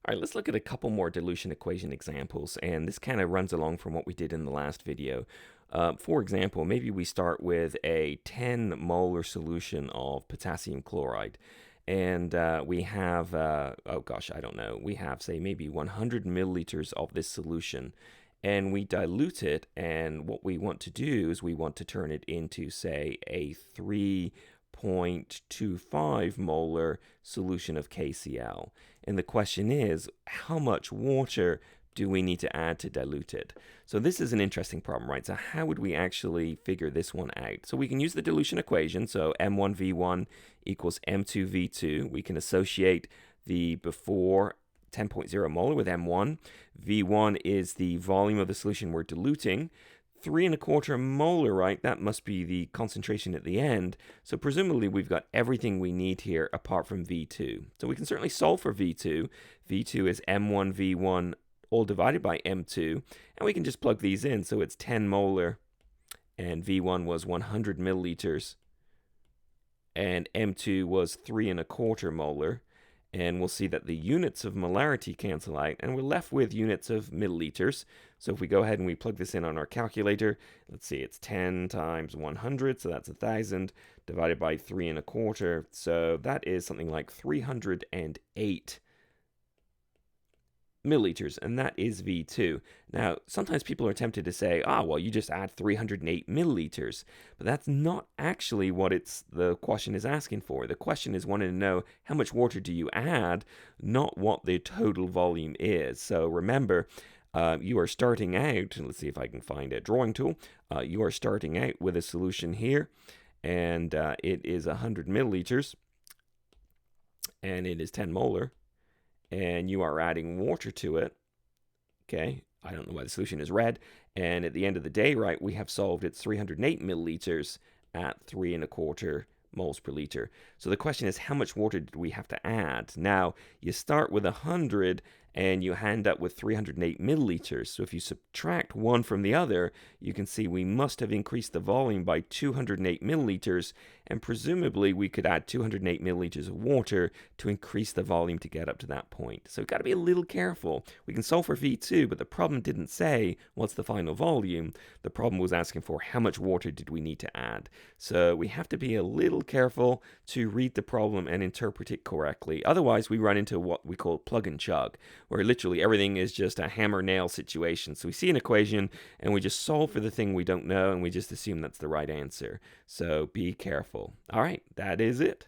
All right, let's look at a couple more dilution equation examples, and this kind of runs along from what we did in the last video. For example, maybe we start with a 10 molar solution of potassium chloride, and we have, oh gosh, I don't know, we have, say, maybe 100 milliliters of this solution, and we dilute it, and what we want to do is we want to turn it into, say, a 3.25 molar solution of KCl. And the question is, how much water do we need to add to dilute it? So this is an interesting problem, right? So how would we actually figure this one out? So we can use the dilution equation. So M1V1 equals M2V2. We can associate the before 10.0 molar with M1. V1 is the volume of the solution we're diluting. 3.25 molar, right? That must be the concentration at the end. So presumably we've got everything we need here apart from V2. So we can certainly solve for V2. V2 is M1 V1 all divided by M2. And we can just plug these in. So it's 10 molar and V1 was 100 milliliters. And M2 was 3.25 molar. And we'll see that the units of molarity cancel out, and we're left with units of milliliters. So if we go ahead and we plug this in on our calculator, let's see, it's 10 times 100, so that's 1,000, divided by 3.25. So that is something like 308 milliliters, and that is V2. Now, sometimes people are tempted to say, well, you just add 308 milliliters, but that's not actually what the question is asking for. The question is wanting to know how much water do you add, not what the total volume is. So remember, you are starting out, let's see if I can find a drawing tool. You are starting out with a solution here, and it is 100 milliliters, and it is 10 molar. And you are adding water to it, okay? I don't know why the solution is red. And at the end of the day, right, we have solved it's 308 milliliters at 3.25 moles per liter. So the question is, how much water did we have to add? Now, you start with 100 and you end up with 308 milliliters. So if you subtract one from the other, you can see we must have increased the volume by 208 milliliters, and presumably we could add 208 milliliters of water to increase the volume to get up to that point. So we've got to be a little careful. We can solve for V2, but the problem didn't say what's the final volume. The problem was asking for how much water did we need to add. So we have to be a little careful to read the problem and interpret it correctly. Otherwise, we run into what we call plug and chug, where literally everything is just a hammer-nail situation. So we see an equation, and we just solve for the thing we don't know, and we just assume that's the right answer. So be careful. All right, that is it.